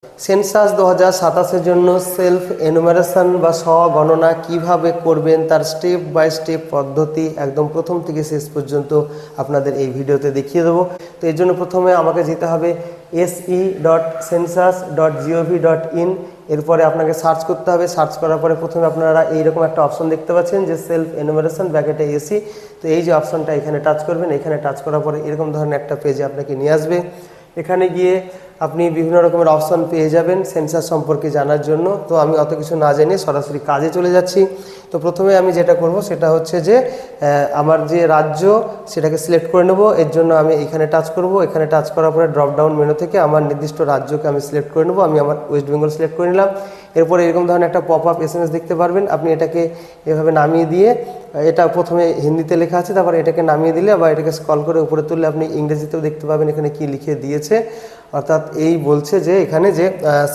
Census 2027-এর জন্য self enumeration বা স্বগণনা কিভাবে করবেন তার স্টেপ বাই স্টেপ পদ্ধতি একদম প্রথম থেকে শেষ পর্যন্ত আপনাদের এই ভিডিওতে দেখিয়ে দেবো। তো এর জন্য প্রথমে আমাকে যেতে হবে se.census.gov.in। এরপরে আপনাকে সার্চ করতে হবে। সার্চ করার পরে প্রথমে আপনারা এইরকম একটা অপশন দেখতে পাচ্ছেন যে সেলফ এনুমারেশন ব্র্যাকেটে এসি। তো এই যে অপশনটা এখানে টাচ করবেন, এখানে টাচ করার পরে এরকম ধরনের একটা পেজে আপনাকে নিয়ে আসবে। এখানে গিয়ে আপনি বিভিন্ন রকমের অপশন পেয়ে যাবেন সেন্সাস সম্পর্কে জানার জন্য। তো আমি অত কিছু না জেনে সরাসরি কাজে চলে যাচ্ছি। তো প্রথমে আমি যেটা করব সেটা হচ্ছে যে আমার যে রাজ্য সেটাকে সিলেক্ট করে নেব। এর জন্য আমি এখানে টাচ করব। এখানে টাচ করার পরে ড্রপ ডাউন মেনু থেকে আমার নির্দিষ্ট রাজ্যকে আমি সিলেক্ট করে নেব। আমি আমার ওয়েস্ট বেঙ্গল সিলেক্ট করে নিলাম। এরপরে এরকম ধরনের একটা পপ আপ SMS দেখতে পারবেন। আপনি এটাকে এভাবে নামিয়ে দিয়ে, এটা প্রথমে হিন্দিতে লেখা আছে, তারপরে এটাকে নামিয়ে দিলে বা এটাকে স্ক্রল করে উপরে তুললে আপনি ইংরেজিতেও দেখতে পাবেন এখানে কি লিখে দিয়েছে। অর্থাৎ এই বলছে যে এখানে যে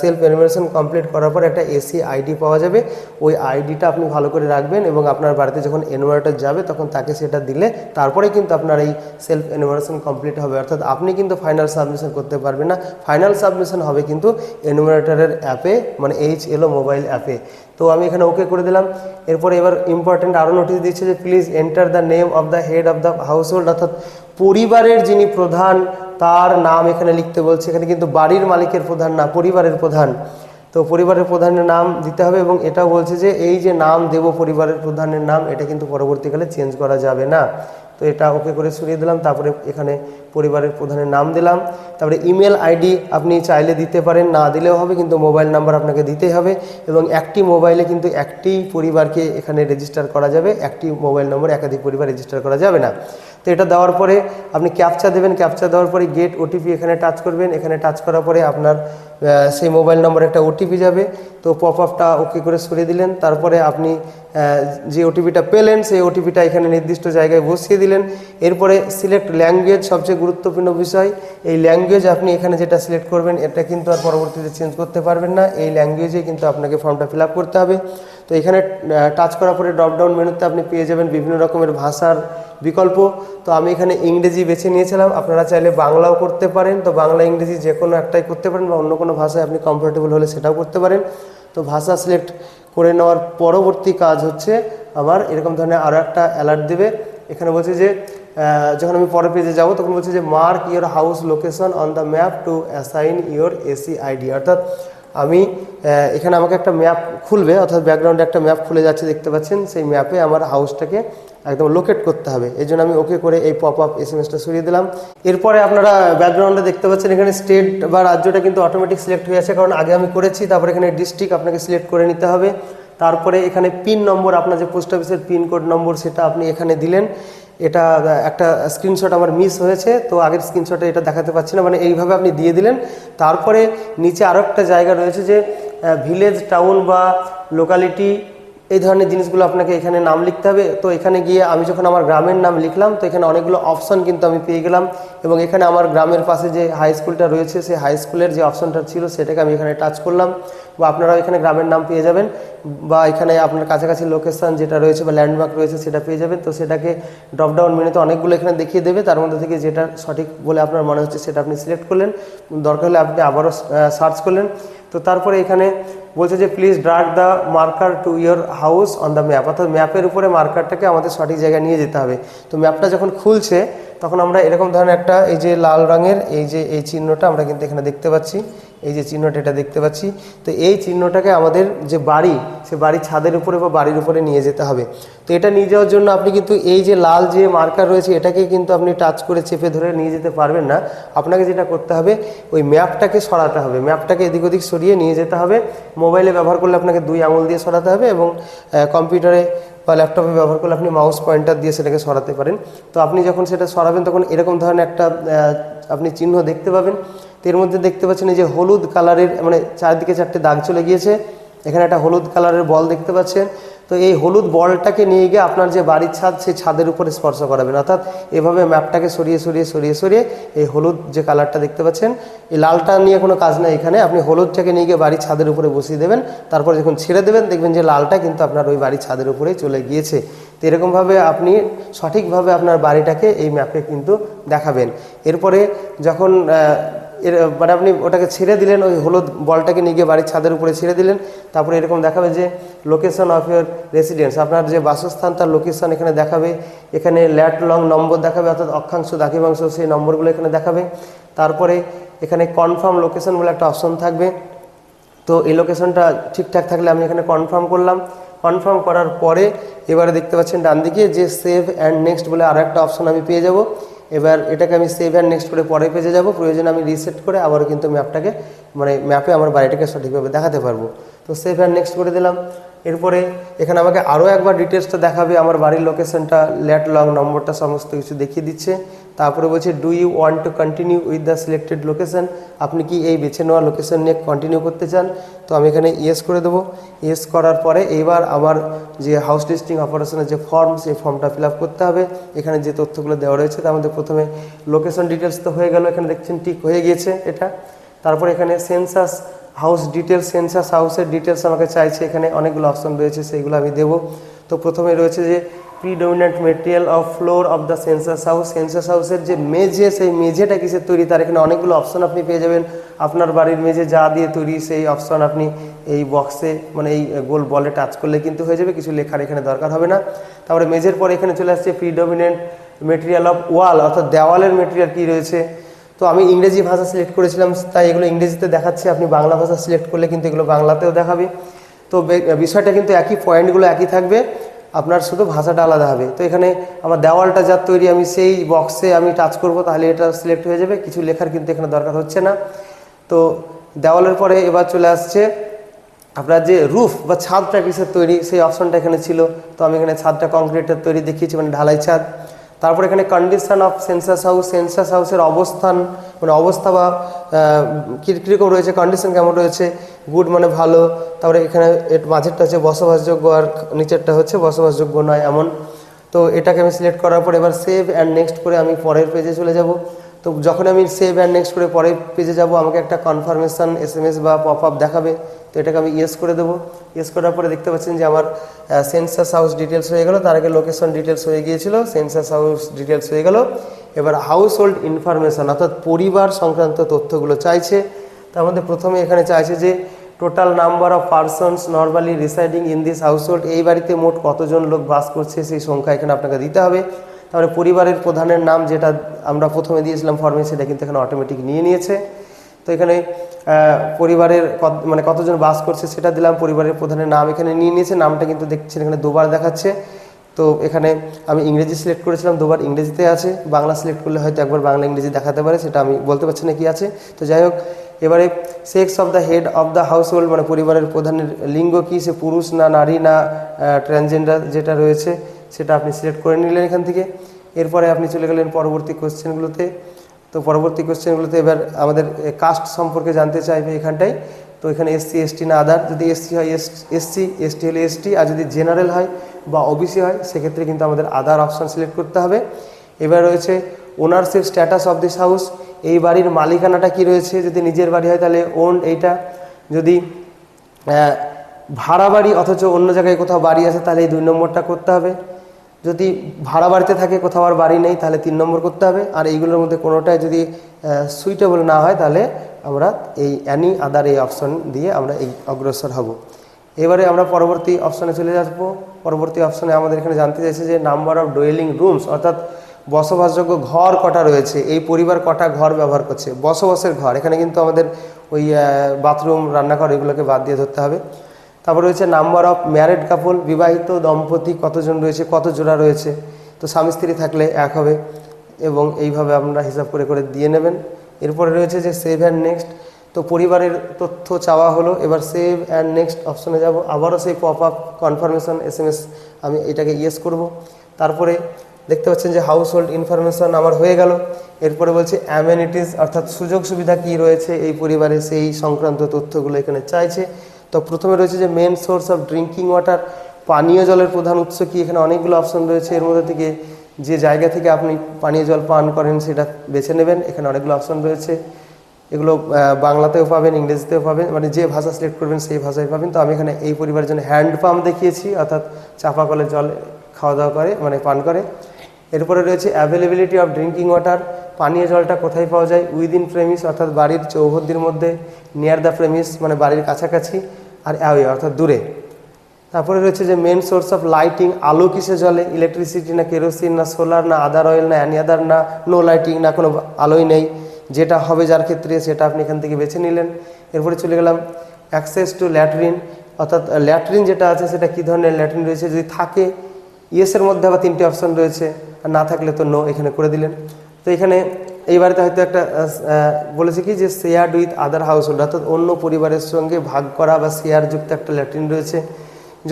সেলফ এনুমারেশন কমপ্লিট করার পর একটা এসি আইডি পাওয়া যাবে। ওই আইডিটা আপনি ভালো করে রাখবেন এবং আপনার বাড়িতে যখন এনুমারেটর যাবে তখন তাকে সেটা দিলে তারপরে কিন্তু আপনার এই সেলফ এনুমারেশন কমপ্লিট হবে। অর্থাৎ আপনি কিন্তু ফাইনাল সাবমিশন করতে পারবেন না। ফাইনাল সাবমিশন হবে কিন্তু এনুমারেটরের অ্যাপে, মানে HLO মোবাইল অ্যাপে। তো আমি এখানে ওকে করে দিলাম। এরপরে এবার ইম্পর্টেন্ট আরও নোটিশ দিচ্ছে যে please enter the name of the head of the house hold. অর্থাৎ পরিবারের যিনি প্রধান তার নাম এখানে লিখতে বলছে। এখানে কিন্তু বাড়ির মালিকের প্রধান না, পরিবারের প্রধান। তো পরিবারের প্রধানের নাম দিতে হবে এবং এটাও বলছে যে এই যে নাম দেব পরিবারের প্রধানের নাম, এটা কিন্তু পরবর্তীকালে চেঞ্জ করা যাবে না। তো এটা ওকে করে সরিয়ে দিলাম। তারপরে এখানে পরিবারের প্রধানের নাম দিলাম। তারপরে ইমেল আইডি আপনি চাইলে দিতে পারেন, না দিলেও হবে, কিন্তু মোবাইল নাম্বার আপনাকে দিতেই হবে। এবং একটি মোবাইলে কিন্তু একটি পরিবারকে এখানে রেজিস্টার করা যাবে, একটি মোবাইল নম্বর একাধিক পরিবার রেজিস্টার করা যাবে না। তো এটা দেওয়ার পরে আপনি ক্যাপচা দেবেন। ক্যাপচা দেওয়ার পরে গেট ওটিপি এখানে টাচ করবেন। এখানে টাচ করার পরে আপনার সেই মোবাইল নম্বরে একটা ওটিপি যাবে। তো পপ আপটা ওকে করে সরিয়ে দিলেন। তারপরে আপনি যে ওটিপিটা পেলেন সেই ওটিপিটা এখানে নির্দিষ্ট জায়গায় বসিয়ে দিলেন। এরপরে সিলেক্ট ল্যাঙ্গুয়েজ, সবচেয়ে গুরুত্বপূর্ণ বিষয়। এই ল্যাঙ্গুয়েজ আপনি এখানে যেটা সিলেক্ট করবেন এটা কিন্তু আর পরবর্তীতে চেঞ্জ করতে পারবেন না। এই ল্যাঙ্গুয়েজে কিন্তু আপনাকে ফর্মটা ফিল আপ করতে হবে। তো এখানে টাচ করার পরে ড্রপডাউন মেনুতে আপনি পেয়ে যাবেন বিভিন্ন রকমের ভাষার বিকল্প। তো আমি এখানে ইংরেজি বেছে নিয়েছিলাম, আপনারা চাইলে বাংলাও করতে পারেন। তো বাংলা ইংরেজি যে কোনো একটাই করতে পারেন বা অন্য কোনো ভাষায় আপনি কমফোর্টেবল হলে সেটাও করতে পারেন। তো ভাষা সিলেক্ট করে নেওয়ার পরবর্তী কাজ হচ্ছে আবার এরকম ধরনের আরও একটা অ্যালার্ট দেবে। এখানে বলছে যে যখন আমি পরের পেজে যাব তখন বলছে যে mark your house location on the map two assign your AC ID. অর্থাৎ আমি এখানে আমাকে একটা ম্যাপ খুলবে, অর্থাৎ ব্যাকগ্রাউন্ডে একটা ম্যাপ খুলে যাচ্ছে দেখতে পাচ্ছেন। সেই ম্যাপে আমার হাউসটাকে একদম লোকেট করতে হবে। এই জন্য আমি ওকে করে এই পপ আপ SMS-টা সরিয়ে দিলাম। এরপরে আপনারা ব্যাকগ্রাউন্ডে দেখতে পাচ্ছেন এখানে স্টেট বা রাজ্যটা কিন্তু অটোমেটিক সিলেক্ট হয়ে আছে, কারণ আগে আমি করেছি। তারপরে এখানে ডিস্ট্রিক্ট আপনাকে সিলেক্ট করে নিতে হবে। তারপরে এখানে পিন নম্বর, আপনার যে পোস্ট অফিসের পিনকোড নম্বর সেটা আপনি এখানে দিলেন। এটা একটা স্ক্রিনশট আমার মিস হয়েছে, তো আগের স্ক্রিনশটে এটা দেখাতে পাচ্ছি না, মানে এইভাবে আপনি দিয়ে দিলেন। তারপরে নিচে আরও একটা জায়গা রয়েছে যে ভিলেজ, টাউন বা লোকালিটি, এই ধরনের জিনিসগুলো আপনাকে এখানে নাম লিখতে হবে। তো এখানে গিয়ে আমি যখন আমার গ্রামের নাম লিখলাম তো এখানে অনেকগুলো অপশন কিন্তু আমি পেয়ে গেলাম। এবং এখানে আমার গ্রামের পাশে যে হাই স্কুলটা রয়েছে সেই হাই স্কুলের যে অপশনটা ছিল সেটাকে আমি এখানে টাচ করলাম। বা আপনারাও এখানে গ্রামের নাম পেয়ে যাবেন, বা এখানে আপনার কাছাকাছি লোকেশান যেটা রয়েছে বা ল্যান্ডমার্ক রয়েছে সেটা পেয়ে যাবেন। তো সেটাকে ড্রপডাউন মেনুতে অনেকগুলো এখানে দেখিয়ে দেবে, তার মধ্যে থেকে যেটা সঠিক বলে আপনার মনে হচ্ছে সেটা আপনি সিলেক্ট করলেন। দরকার হলে আপনি আবারও সার্চ করলেন। তো তারপরে এখানে বলছে যে please drug the marker to your house on the map. অর্থাৎ ম্যাপের উপরে মার্কারটাকে আমাদের সঠিক জায়গায় নিয়ে যেতে হবে। তো ম্যাপটা যখন খুলছে তখন আমরা এরকম ধরনের একটা এই যে লাল রঙের এই চিহ্নটা আমরা কিন্তু এখানে দেখতে পাচ্ছি। এই যে চিহ্নটা এটা দেখতে পাচ্ছি। তো এই চিহ্নটাকে আমাদের যে বাড়ি, সে বাড়ির ছাদের উপরে বা বাড়ির উপরে নিয়ে যেতে হবে। তো এটা নিয়ে যাওয়ার জন্য আপনি কিন্তু এই যে লাল যে মার্কার রয়েছে এটাকে কিন্তু আপনি টাচ করে চেপে ধরে নিয়ে যেতে পারবেন না। আপনাকে যেটা করতে হবে ওই ম্যাপটাকে সরাতে হবে, ম্যাপটাকে এদিক ওদিক সরিয়ে নিয়ে যেতে হবে। মোবাইলে ব্যবহার করলে আপনাকে 2 আঙুল দিয়ে সরাতে হবে এবং কম্পিউটারে বা ল্যাপটপে ব্যবহার করলে আপনি মাউস পয়েন্টার দিয়ে সেটাকে সরাতে পারেন। তো আপনি যখন সেটা সরাবেন তখন এরকম ধরনের একটা আপনি চিহ্ন দেখতে পাবেন। তো এর মধ্যে দেখতে পাচ্ছেন এই যে হলুদ কালারের, মানে চারদিকে 4টে দাগ চলে গিয়েছে। এখানে একটা হলুদ কালারের বল দেখতে পাচ্ছেন। তো এই হলুদ বলটাকে নিয়ে গিয়ে আপনার যে বাড়ির ছাদ সেই ছাদের উপরে স্পর্শ করাবেন। অর্থাৎ এভাবে ম্যাপটাকে সরিয়ে সরিয়ে সরিয়ে সরিয়ে এই হলুদ যে কালারটা দেখতে পাচ্ছেন, এই লালটা নিয়ে কোনো কাজ নেই এখানে। আপনি হলুদটাকে নিয়ে গিয়ে বাড়ির ছাদের উপরে বসিয়ে দেবেন। তারপর যখন ছেড়ে দেবেন দেখবেন যে লালটা কিন্তু আপনার ওই বাড়ির ছাদের উপরেই চলে গিয়েছে। তো এরকমভাবে আপনি সঠিকভাবে আপনার বাড়িটাকে এই ম্যাপে কিন্তু দেখাবেন। এরপরে যখন এর মানে আপনি ওটাকে ছেড়ে দিলেন, ওই হলুদ বলটাকে নিয়ে গিয়ে বাড়ির ছাদের উপরে ছেড়ে দিলেন, তারপরে এরকম দেখাবে যে লোকেশন অফ ইউর রেসিডেন্স, আপনার যে বাসস্থান তার লোকেশন এখানে দেখাবে। এখানে ল্যাট লং নম্বর দেখাবে, অর্থাৎ অক্ষাংশ দ্রাঘিমাংশ সেই নম্বরগুলো এখানে দেখাবে। তারপরে এখানে কনফার্ম লোকেশন বলে একটা অপশন থাকবে। তো এই লোকেশনটা ঠিকঠাক থাকলে আমি এখানে কনফার্ম করলাম। কনফার্ম করার পরে এবারে দেখতে পাচ্ছেন ডান দিকে যে সেভ অ্যান্ড নেক্সট বলে আরও একটা অপশন আমি পেয়ে যাব। এবার এটাকে আমি সেভ অ্যান্ড নেক্সট করে পরে পেজে যাব, প্রয়োজনে আমি রিসেট করে আবারও কিন্তু ম্যাপটাকে মানে ম্যাপে আমার বাড়িটাকে সঠিকভাবে দেখাতে পারবো। তো সেভ অ্যান্ড নেক্সট করে দিলাম। এরপরে এখানে আমাকে আরও একবার ডিটেলসটা দেখাবে, আমার বাড়ির লোকেশনটা, ল্যাট লং নম্বরটা সমস্ত কিছু দেখিয়ে দিচ্ছে। তারপরে বলছে do you want to continue with the selected location, আপনি কি এই বেছে নেওয়া লোকেশন নিয়ে কন্টিনিউ করতে চান? তো আমি এখানে ইয়েস করে দেবো। ইয়েস করার পরে এইবার আমার যে হাউস লিস্টিং অপারেশনের যে ফর্ম, সেই ফর্মটা ফিল আপ করতে হবে। এখানে যে তথ্যগুলো দেওয়া রয়েছে তার মধ্যে প্রথমে লোকেশন ডিটেলস তো হয়ে গেল, এখানে দেখছেন ঠিক হয়ে গিয়েছে এটা। তারপরে এখানে সেন্সাস হাউস ডিটেলস, সেন্সাস হাউসের ডিটেলস আমাকে চাইছে, এখানে অনেকগুলো অপশন রয়েছে সেইগুলো আমি দেবো। তো প্রথমে রয়েছে যে predominant material of floor of the census house, census হাউসের যে মেঝে, সেই মেঝেটা কিসের তৈরি তার এখানে অনেকগুলো অপশন আপনি পেয়ে যাবেন। আপনার বাড়ির মেঝে যা দিয়ে তৈরি সেই অপশন আপনি এই বক্সে মানে এই গোল বলে টাচ করলে কিন্তু হয়ে যাবে, কিছু লেখার এখানে দরকার হবে না। তারপরে মেঝের পরে এখানে চলে আসছে প্রিডমিনেন্ট মেটেরিয়াল অফ ওয়াল, অর্থাৎ দেওয়ালের মেটেরিয়াল কী রয়েছে। তো আমি ইংরেজি ভাষা সিলেক্ট করেছিলাম তাই এগুলো ইংরেজিতে দেখাচ্ছে, আপনি বাংলা ভাষা সিলেক্ট করলে কিন্তু এগুলো বাংলাতেও দেখাবে। তো বিষয়টা কিন্তু একই, পয়েন্টগুলো একই থাকবে, আপনার শুধু ভাষাটা আলাদা হবে। তো এখানে আমার দেওয়ালটা যার তৈরি আমি সেই বক্সে আমি টাচ করব, তাহলে এটা সিলেক্ট হয়ে যাবে, কিছু লেখার কিন্তু এখানে দরকার হচ্ছে না। তো দেওয়ালের পরে এবার চলে আসছে আপনার যে রুফ বা ছাদটা কিসের তৈরি সেই অপশনটা এখানে ছিল। তো আমি এখানে ছাদটা কংক্রিটের তৈরি দেখিয়েছি, মানে ঢালাই ছাদ। তারপর এখানে condition of census house, census হাউসের অবস্থান মানে অবস্থা বা কীরকম রয়েছে, কন্ডিশন কেমন রয়েছে, গুড মানে ভালো। তারপরে এখানে মাঝেরটা হচ্ছে বসবাসযোগ্য আর নিচেরটা হচ্ছে বসবাসযোগ্য নয় এমন। তো এটাকে আমি সিলেক্ট করার পর এবার সেভ অ্যান্ড নেক্সট করে আমি পরের পেজে চলে যাব। তো যখন আমি সেভ অ্যান্ড নেক্সট করে পরের পেজে যাব আমাকে একটা কনফার্মেশন SMS বা পপ আপ দেখাবে। তো এটাকে আমি ইয়েস করে দেবো। ইয়েস করার পরে দেখতে পাচ্ছেন যে আমার সেন্সাস হাউস ডিটেলস হয়ে গেল, তার আগে লোকেশন ডিটেলস হয়ে গিয়েছিল, সেন্সাস হাউস ডিটেলস হয়ে গেল। এবার হাউস হোল্ড ইনফরমেশন অর্থাৎ পরিবার সংক্রান্ত তথ্যগুলো চাইছে। তার মধ্যে প্রথমে এখানে চাইছে যে total number of persons normally residing in this house hold, এই বাড়িতে মোট কতজন লোক বাস করছে সেই সংখ্যা এখানে আপনাকে দিতে হবে। তারপরে পরিবারের প্রধানের নাম, যেটা আমরা প্রথমে দিয়েছিলাম ফর্মে, সেটা কিন্তু এখানে অটোমেটিক নিয়ে নিয়েছে। তো এখানে পরিবারের মানে কতজন বাস করছে সেটা দিলাম, পরিবারের প্রধানের নাম এখানে নিয়ে নিয়েছে, নামটা কিন্তু দেখছেন এখানে দুবার দেখাচ্ছে। তো এখানে আমি ইংরেজি সিলেক্ট করেছিলাম, দুবার ইংরেজিতে আছে, বাংলা সিলেক্ট করলে হয়তো একবার বাংলা ইংরেজি দেখাতে পারে, সেটা আমি বলতে পারছি না কি আছে। তো যাই হোক, এবারে sex of the head of the house hold মানে পরিবারের প্রধানের লিঙ্গ কী, সে পুরুষ না নারী না ট্রান্সজেন্ডার যেটা রয়েছে সেটা আপনি সিলেক্ট করে নিলেন এখান থেকে। এরপরে আপনি চলে গেলেন পরবর্তী কোশ্চেনগুলোতে। তো পরবর্তী কোশ্চেনগুলোতে এবার আমাদের কাস্ট সম্পর্কে জানতে চাইবে এখানটায়। তো এখানে SC ST না আদার, যদি SC হয় SC, ST হলে ST, আর যদি জেনারেল হয় বা OBC হয় সেক্ষেত্রে কিন্তু আমাদের আদার অপশান সিলেক্ট করতে হবে। এবার রয়েছে ownership status of this house, এই বাড়ির মালিকানাটা কি রয়েছে, যদি নিজের বাড়ি হয় তাহলে ওন্ড এইটা, যদি ভাড়া বাড়ি অথচ অন্য জায়গায় কোথাও বাড়ি আছে তাহলে এই 2 নম্বরটা করতে হবে, যদি ভাড়া বাড়িতে থাকে কোথাও আর বাড়ি নেই তাহলে 3 নম্বর করতে হবে, আর এইগুলোর মধ্যে কোনোটাই যদি সুইটেবল না হয় তাহলে আমরা এই অ্যানি আদার এই অপশন দিয়ে আমরা এই অগ্রসর হব। এবারে আমরা পরবর্তী অপশনে চলে আসবো। পরবর্তী অপশনে আমাদের এখানে জানতে চাইছে যে নাম্বার অফ ডোয়েলিং রুমস, অর্থাৎ বসবাসযোগ্য ঘর কটা রয়েছে, এই পরিবার কটা ঘর ব্যবহার করছে, বসবাসের ঘর, এখানে কিন্তু আমাদের ওই বাথরুম রান্নাঘর এগুলোকে বাদ দিয়ে ধরতে হবে। তারপর রয়েছে নাম্বার অফ ম্যারিড কাপল, বিবাহিত দম্পতি কতজন রয়েছে, কত জোড়া রয়েছে। তো স্বামী স্ত্রী থাকলে 1 হবে, এবং এইভাবে আপনারা হিসাব করে করে দিয়ে নেবেন। এরপরে রয়েছে যে সেভ অ্যান্ড নেক্সট, তো পরিবারের তথ্য চাওয়া হলো, এবার সেভ অ্যান্ড নেক্সট অপশনে যাব, আবারও সেই পপ আপ কনফার্মেশন SMS আমি এটাকে ইয়েস করব। তারপরে দেখতে পাচ্ছেন যে হাউস হোল্ড ইনফরমেশন আমার হয়ে গেল। এরপরে বলছে অ্যামেনিটিস অর্থাৎ সুযোগ সুবিধা কী রয়েছে এই পরিবারে সেই সংক্রান্ত তথ্যগুলো এখানে চাইছে। তো প্রথমে রয়েছে যে main source of drinking water, পানীয় জলের প্রধান উৎস কি, এখানে অনেকগুলো অপশন রয়েছে, এর মধ্যে থেকে যে জায়গা থেকে আপনি পানীয় জল পান করেন সেটা বেছে নেবেন। এখানে অনেকগুলো অপশন রয়েছে, এগুলো বাংলাতেও পাবেন, ইংরেজিতেও পাবেন, মানে যে ভাষা সিলেক্ট করবেন সেই ভাষায় পাবেন। তো আমি এখানে এই পরিবারের জন্য হ্যান্ড পাম্প দেখিয়েছি, অর্থাৎ চাপা কলে জল খাওয়া দাওয়া করে মানে পান করে। এরপরে রয়েছে অ্যাভেলেবিলিটি অফ ড্রিঙ্কিং ওয়াটার, পানীয় জলটা কোথায় পাওয়া যায়, উইদিন প্রেমিস অর্থাৎ বাড়ির চৌহদ্দির মধ্যে, নিয়ার দ্য প্রেমিস মানে বাড়ির কাছাকাছি, আর অ্যাওয়ে অর্থাৎ দূরে। তারপরে রয়েছে যে মেন সোর্স অফ লাইটিং, আলো কিসে জ্বলে, ইলেকট্রিসিটি না কেরোসিন না সোলার না আদার অয়েল না অ্যানি আদার না নো লাইটিং না কোনো আলোই নেই, যেটা হবে যার ক্ষেত্রে সেটা আপনি এখান থেকে বেছে নিলেন। এরপরে চলে গেলাম অ্যাক্সেস টু ল্যাট্রিন, অর্থাৎ ল্যাট্রিন যেটা আছে সেটা কী ধরনের ল্যাট্রিন রয়েছে, যদি থাকে ইয়েসের মধ্যে আবার 3টে অপশন রয়েছে, আর না থাকলে তো নো এখানে করে দিলেন। তো এখানে এই বাড়িতে হয়তো একটা বলেছে কি যে shared with other house hold, অর্থাৎ অন্য পরিবারের সঙ্গে ভাগ করা বা শেয়ারযুক্ত একটা ল্যাট্রিন রয়েছে।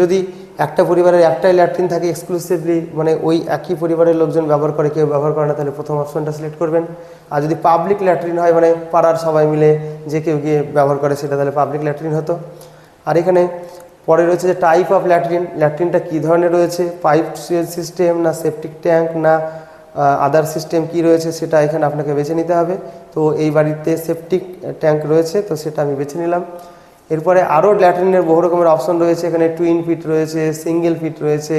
যদি একটা পরিবারের একটাই ল্যাট্রিন থাকে এক্সক্লুসিভলি, মানে ওই একই পরিবারের লোকজন ব্যবহার করে, কেউ ব্যবহার করে না, তাহলে প্রথম অপশনটা সিলেক্ট করবেন। আর যদি পাবলিক ল্যাট্রিন হয়, মানে পাড়ার সবাই মিলে যে কেউ গিয়ে ব্যবহার করে, সেটা তাহলে পাবলিক ল্যাট্রিন হতো। আর এখানে পরে রয়েছে যে টাইপ অফ ল্যাট্রিন, ল্যাট্রিনটা কী ধরনের রয়েছে, পাইপ সিস্টেম না সেপটিক ট্যাঙ্ক না আদার সিস্টেম কি রয়েছে, সেটা এখানে আপনাকে বেছে নিতে হবে। তো এই বাড়িতে সেপটিক ট্যাঙ্ক রয়েছে, তো সেটা আমি বেছে নিলাম। এরপরে আরও ল্যাট্রিনের বহু রকমের অপশন রয়েছে, এখানে টুইন পিট রয়েছে, সিঙ্গেল পিট রয়েছে,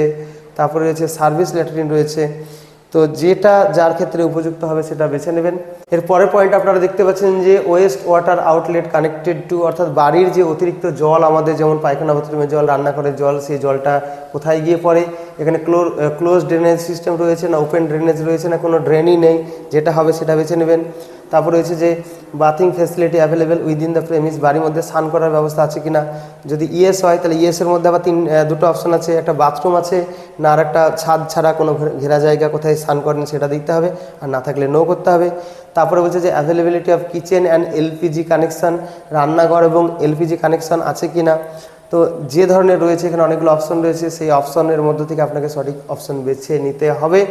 তারপরে রয়েছে সার্ভিস ল্যাট্রিন রয়েছে। তো যেটা যার ক্ষেত্রে উপযুক্ত হবে সেটা বেছে নেবেন। এর পরের পয়েন্ট আপনারা দেখতে পাচ্ছেন যে West water outlet connected to, অর্থাৎ বাড়ির যে অতিরিক্ত জল আমাদের, যেমন পায়খানা বাথরুমের জল, রান্নাঘরের জল, সেই জলটা কোথায় গিয়ে পড়ে। এখানে ক্লোজ ড্রেনেজ সিস্টেম রয়েছে না ওপেন ড্রেনেজ রয়েছে না কোনো ড্রেনই নেই, যেটা হবে সেটা বেছে নেবেন। তারপর রয়েছে যে bathing facility available within the premise, বাড়ির মধ্যে স্নান করার ব্যবস্থা আছে কিনা। যদি ইয়েস হয় তাহলে ইয়েসের মধ্যে আবার দুটো অপশন আছে, একটা বাথরুম আছে না আর একটা ছাদ ছাড়া কোনো ঘেরা জায়গা কোথায় স্নান করেন সেটা দিতে হবে, আর না থাকলে নো করতে হবে। তারপরে বলছে যে availability of kitchen and LPG connection, রান্নাঘর এবং এলপিজি কানেকশান আছে কিনা। তো যে ধরনের রয়েছে এখানে অনেকগুলো অপশন রয়েছে, সেই অপশনের মধ্য থেকে আপনাকে সঠিক অপশন বেছে নিতে হবে।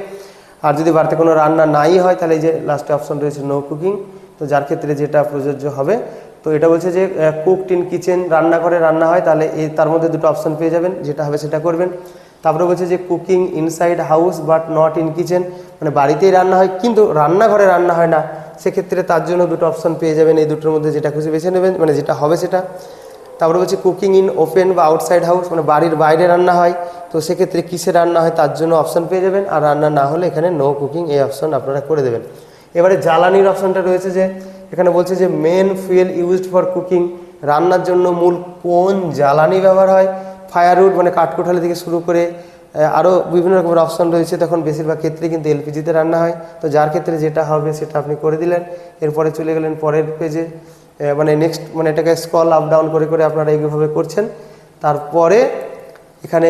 আর যদি বাড়িতে কোনো রান্না নাই হয় তাহলে এই যে লাস্টে অপশন রয়েছে নো কুকিং, তো যার ক্ষেত্রে যেটা প্রযোজ্য হবে। তো এটা বলছে যে কুকড ইন কিচেন, রান্নাঘরে রান্না হয়, তাহলে তার মধ্যে দুটো অপশন পেয়ে যাবেন, যেটা হবে সেটা করবেন। তারপরে বলছে যে cooking inside house but not in kitchen, মানে বাড়িতেই রান্না হয় কিন্তু রান্নাঘরে রান্না হয় না, সেক্ষেত্রে তার জন্য দুটো অপশন পেয়ে যাবেন। এই দুটোর মধ্যে যেটা খুশি বেছে নেবেন, মানে যেটা হবে সেটা। তারপরে বলছে কুকিং ইন ওপেন বা আউটসাইড হাউস, মানে বাড়ির বাইরে রান্না হয়, তো সেক্ষেত্রে কিসে রান্না হয় তার জন্য অপশন পেয়ে যাবেন। আর রান্না না হলে এখানে নো কুকিং এই অপশন আপনারা করে দেবেন। এবারে জ্বালানির অপশনটা রয়েছে, যে এখানে বলছে যে main fuel used for cooking, রান্নার জন্য মূল কোন জ্বালানি ব্যবহার হয়। ফায়ারউড মানে কাঠকোঠালি থেকে শুরু করে আরও বিভিন্ন রকমের অপশন রয়েছে, তখন বেশিরভাগ ক্ষেত্রে কিন্তু এলপিজিতে রান্না হয়। তো যার ক্ষেত্রে যেটা হবে সেটা আপনি করে দিলেন। এরপরে চলে গেলেন পরের পেজে, মানে নেক্সট, মানে এটাকে স্ক্রল আপ ডাউন করে করে আপনারা এইভাবে করছেন। তারপরে এখানে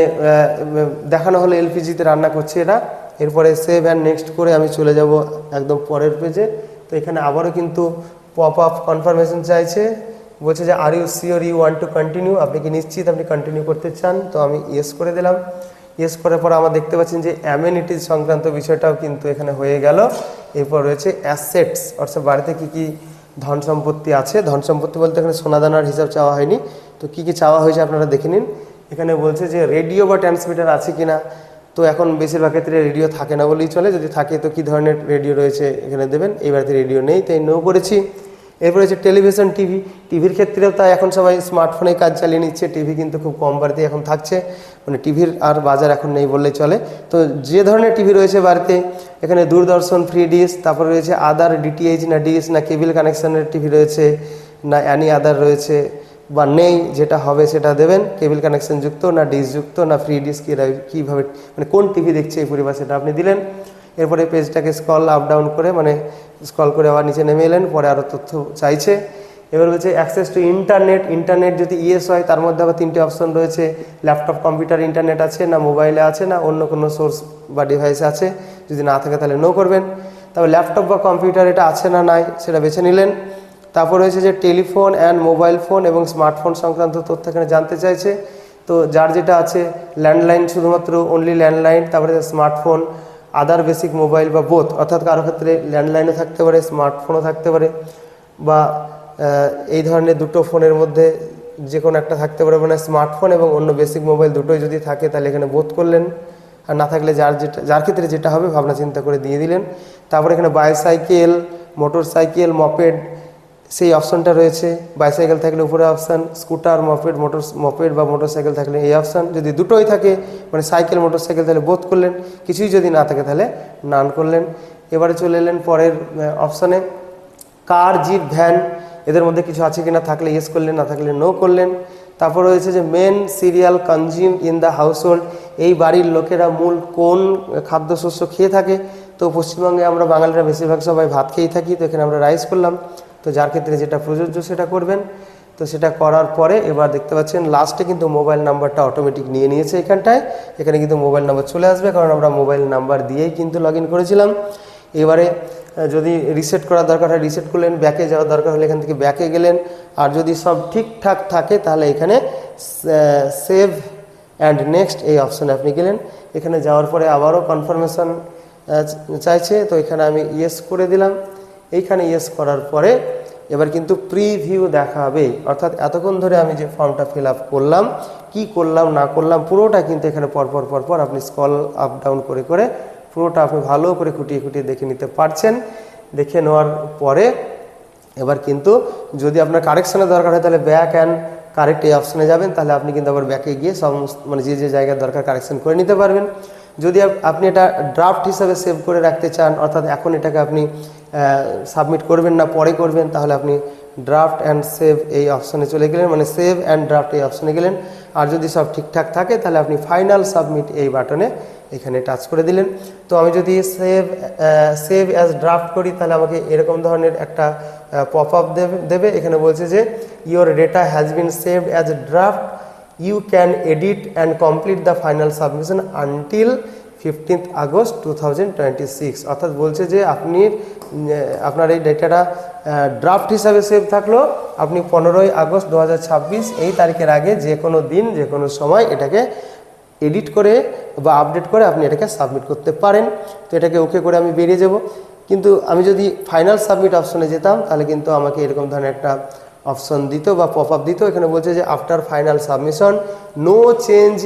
দেখানো হলো এলপিজিতে রান্না করছে এরা। এরপরে সেভ অ্যান্ড নেক্সট করে আমি চলে যাব একদম পরের পেজে। তো এখানে আবারও কিন্তু পপ আপ কনফার্মেশন চাইছে, বলছে যে are you sure you want to continue, আপনি কি নিশ্চিত আপনি কন্টিনিউ করতে চান। তো আমি ইয়েস করে দিলাম। ইয়েস করার পর আমরা দেখতে পাচ্ছেন যে অ্যামেনিটিজ সংক্রান্ত বিষয়টাও কিন্তু এখানে হয়ে গেল। এরপর রয়েছে অ্যাসেটস, অর্থাৎ বাড়িতে কী কী ধন সম্পত্তি আছে। ধন সম্পত্তি বলতে এখানে সোনাদানার হিসাব চাওয়া হয়নি, তো কী কী চাওয়া হয়েছে আপনারা দেখে নিন। এখানে বলছে যে রেডিও বা ট্রান্সমিটার আছে কিনা। তো এখন বেশিরভাগ ক্ষেত্রে রেডিও থাকে না বলেই চলে, যদি থাকে তো কী ধরনের রেডিও রয়েছে এখানে দেবেন। এই বাড়িতে রেডিও নেই, তাই নো করেছি। এরপরে হচ্ছে টেলিভিশন, টিভির ক্ষেত্রেও তাই এখন সবাই স্মার্টফোনে কাজ চালিয়ে নিচ্ছে, টিভি কিন্তু খুব কম বাড়িতে এখন থাকছে, মানে টিভির আর বাজার এখন নেই বললেই চলে। তো যে ধরনের টিভি রয়েছে বাড়িতে, এখানে দূরদর্শন ফ্রি ডিশ, তারপরে রয়েছে আদার ডিটিএইচ না ডিশ না কেবল কানেকশানের টিভি রয়েছে না অ্যানি আদার রয়েছে বা নেই, যেটা হবে সেটা দেবেন। কেবল কানেকশন যুক্ত না ডিশ যুক্ত না ফ্রি ডিশ, কীভাবে মানে কোন টিভি দেখছে এই পরিবার সেটা আপনি দিলেন। এরপরে পেজটাকে স্ক্রল আপ ডাউন করে, মানে স্ক্রল করে আবার নিচে নেমে এলেন, পরে আরও তথ্য চাইছে। এবার বলছে অ্যাক্সেস টু ইন্টারনেট যদি ইয়েস হয় তার মধ্যে আবার 3টে অপশন রয়েছে, ল্যাপটপ কম্পিউটার ইন্টারনেট আছে না মোবাইলে আছে না অন্য কোনো সোর্স বা ডিভাইসে আছে, যদি না থাকে তাহলে নো করবেন। তবে ল্যাপটপ বা কম্পিউটার এটা আছে না নাই সেটা বেছে নিলেন। তারপর রয়েছে যে টেলিফোন অ্যান্ড মোবাইল ফোন এবং স্মার্টফোন সংক্রান্ত তথ্য এখানে জানতে চাইছে। তো যার যেটা আছে ল্যান্ডলাইন, শুধুমাত্র অনলি ল্যান্ডলাইন, তারপরে স্মার্টফোন, আদার বেসিক মোবাইল বা বোথ, অর্থাৎ কারো ক্ষেত্রে ল্যান্ডলাইনও থাকতে পারে স্মার্টফোনও থাকতে পারে, বা এই ধরনের দুটো ফোনের মধ্যে যে কোনো একটা থাকতে পারে, মানে স্মার্টফোন এবং অন্য বেসিক মোবাইল দুটোই যদি থাকে তাহলে এখানে বোথ করলেন। আর না থাকলে যার ক্ষেত্রে যেটা হবে ভাবনা চিন্তা করে দিয়ে দিলেন। তারপরে এখানে বাইসাইকেল, মোটর সাইকেল, মপেড, সেই অপশানটা রয়েছে। বাইসাইকেল থাকলে উপরে অপশান, স্কুটার মপেড বা মোটরসাইকেল থাকলে এই অপশান, যদি দুটোই থাকে মানে সাইকেল মোটরসাইকেল তাহলে বোথ করলেন, কিছুই যদি না থাকে তাহলে নান করলেন। এবারে চলে এলেন পরের অপশানে, কার, জিপ, ভ্যান এদের মধ্যে কিছু আছে কিনা, থাকলে ইয়েস করলেন, না থাকলে নো করলেন। তারপর রয়েছে যে main cereal consume in the household, এই বাড়ির লোকেরা মূল কোন খাদ্যশস্য খেয়ে থাকে। তো পশ্চিমবঙ্গে আমরা বাঙালিরা বেশিরভাগ সবাই ভাত খেয়েই থাকি, তো এখানে আমরা রাইস করলাম। তো যার ক্ষেত্রে যেটা প্রযোজ্য সেটা করবেন। তো সেটা করার পরে এবার দেখতে পাচ্ছেন লাস্টে কিন্তু মোবাইল নাম্বারটা অটোমেটিক নিয়ে নিয়েছে এখানটায়। এখানে কিন্তু মোবাইল নাম্বার চলে আসবে, কারণ আমরা মোবাইল নাম্বার দিয়েই কিন্তু লগ ইন করেছিলাম। এবারে যদি রিসেট করার দরকার হয় রিসেট করলেন, ব্যাকে যাওয়ার দরকার হলে এখান থেকে ব্যাকে গেলেন। আর যদি সব ঠিকঠাক থাকে তাহলে এখানে সেভ অ্যান্ড নেক্সট এই অপশানে আপনি গেলেন। এখানে যাওয়ার পরে আবারও কনফার্মেশন চাইছে, তো এখানে আমি ইয়েস করে দিলাম। এইখানে ইয়েস করার পরে এবার কিন্তু প্রিভিউ দেখাবে, অর্থাৎ এতক্ষণ ধরে আমি যে ফর্মটা ফিল আপ করলাম, কি করলাম না করলাম পুরোটা কিন্তু এখানে পরপর আপনি স্ক্রল আপ ডাউন করে করে পুরোটা আপনি ভালো করে খুঁটিয়ে খুঁটিয়ে দেখে নিতে পারছেন। দেখে নেওয়ার পরে এবার কিন্তু যদি আপনার কারেকশানের দরকার হয় তাহলে ব্যাক অ্যান্ড কারেক্ট এই অপশানে যাবেন, তাহলে আপনি কিন্তু আবার ব্যাকে গিয়ে সমস্ত মানে যে জায়গার দরকার কারেকশান করে নিতে পারবেন। যদি আপনি এটা ড্রাফট হিসাবে সেভ করে রাখতে চান, অর্থাৎ এখন এটাকে আপনি সাবমিট করবেন না পরে করবেন, তাহলে আপনি ড্রাফট অ্যান্ড সেভ এই অপশানে চলে গেলেন, মানে সেভ অ্যান্ড ড্রাফট এই অপশানে গেলেন। আর যদি সব ঠিকঠাক থাকে তাহলে আপনি ফাইনাল সাবমিট এই বাটনে এখানে টাচ করে দিলেন। তো আমি যদি সেভ অ্যাজ ড্রাফট করি তাহলে আমাকে এরকম ধরনের একটা পপ আপ দেবে। এখানে বলছে যে your data has been saved as draft, you can edit and complete the final submission until 15th August 2026। অর্থাৎ বলছে যে আপনার এই ডেটাটা ড্রাফট হিসাবে সেভ থাকলো, আপনি 15ই আগস্ট 2026 এই তারিখের আগে যে কোনো দিন যে কোনো সময় এটাকে এডিট করে বা আপডেট করে আপনি এটাকে সাবমিট করতে পারেন। তো এটাকে ওকে করে আমি বেরিয়ে যাব। কিন্তু আমি যদি ফাইনাল সাবমিট অপশনে যেতাম তাহলে কিন্তু আমাকে এরকম ধরনের একটা অপশন দিত বা পপ আপ দিত। এখানে বলছে যে after final submission no change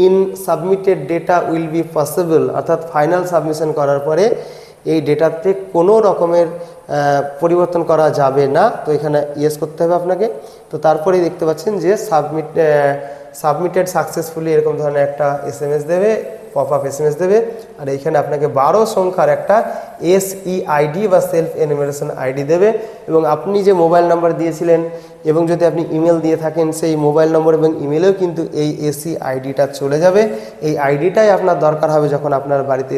in submitted data will be possible, অর্থাৎ ফাইনাল সাবমিশন করার পরে এই ডেটাতে কোনো রকমের পরিবর্তন করা যাবে না। তো এখানে ইয়েস করতে হবে আপনাকে। তো তারপরেই দেখতে পাচ্ছেন যে সাবমিটেড সাকসেসফুলি এরকম ধরনের একটা SMS দেবে, পপ আপ SMS দেবে। আর এইখানে আপনাকে 12 সংখ্যার একটা SEID বা সেলফ এনুমারেশন আইডি দেবে, এবং আপনি যে মোবাইল নাম্বার দিয়েছিলেন এবং যদি আপনি ইমেল দিয়ে থাকেন সেই মোবাইল নম্বর এবং ইমেলেও কিন্তু এই SEIDটা চলে যাবে। এই আইডিটাই আপনার দরকার হবে যখন আপনার বাড়িতে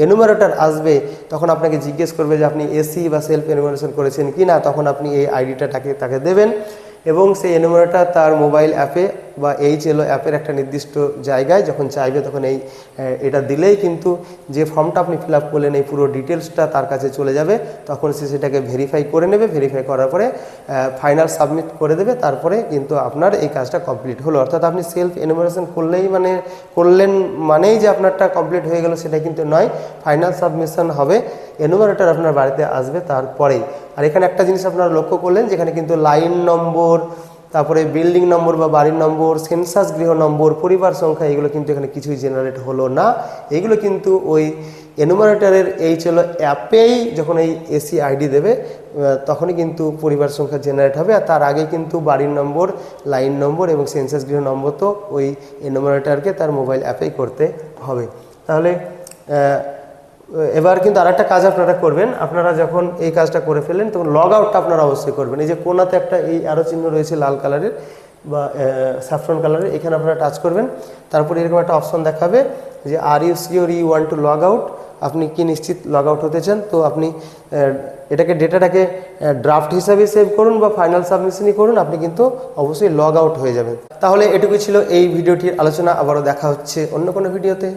এনুমারেটর আসবে, তখন আপনাকে জিজ্ঞেস করবে যে আপনি SE বা সেলফ এনুমারেশন করেছেন কি না, তখন আপনি এই আইডিটা তাকে দেবেন। এবং সেই এনুমারেটর তার মোবাইল অ্যাপে বা HLO অ্যাপের একটা নির্দিষ্ট জায়গায় যখন চাইবে তখন এটা দিলেই কিন্তু যে ফর্মটা আপনি ফিল আপ করলেন এই পুরো ডিটেলসটা তার কাছে চলে যাবে। তখন সে সেটাকে ভেরিফাই করে নেবে, ভেরিফাই করার পরে ফাইনাল সাবমিট করে দেবে। তারপরে কিন্তু আপনার এই কাজটা কমপ্লিট হলো। অর্থাৎ আপনি সেলফ এনুমারেশন করলেন মানেই যে আপনারটা কমপ্লিট হয়ে গেল সেটা কিন্তু নয়। ফাইনাল সাবমিশন হবে, এনুমারেটর আপনার বাড়িতে আসবে তারপরেই। আর এখানে একটা জিনিস আপনারা লক্ষ্য করলেন, যেখানে কিন্তু লাইন নম্বর, তারপরে বিল্ডিং নম্বর বা বাড়ির নম্বর, সেন্সাস গৃহ নম্বর, পরিবার সংখ্যা, এগুলো কিন্তু এখানে কিছুই জেনারেট হলো না। এগুলো কিন্তু ওই এনুমারেটরের HLO অ্যাপেই যখন এই SEID দেবে তখনই কিন্তু পরিবার সংখ্যা জেনারেট হবে। আর তার আগে কিন্তু বাড়ির নম্বর, লাইন নম্বর এবং সেন্সাস গৃহ নম্বর তো ওই এনুমারেটরকে তার মোবাইল অ্যাপেই করতে হবে। তাহলে এবার কিন্তু আরেকটা কাজ আপনারা করবেন, আপনারা যখন এই কাজটা করে ফেলেন তখন লগ আউটটা আপনারা অবশ্যই করবেন। এই যে কোনাতে একটা এই অ্যারো চিহ্ন রয়েছে লাল কালারের বা স্যাফরন কালারের, এখানে আপনারা টাচ করবেন। তারপরে এরকম একটা অপশন দেখাবে যে are you sure you want to log out, আপনি কি নিশ্চিত লগ আউট হতে চান। তো আপনি ডেটাটাকে ড্রাফট হিসাবে সেভ করুন বা ফাইনাল সাবমিশনই করুন, আপনি কিন্তু অবশ্যই লগ আউট হয়ে যাবেন। তাহলে এটুকু ছিল এই ভিডিওটির আলোচনা। আবারও দেখা হচ্ছে অন্য কোনো ভিডিওতে।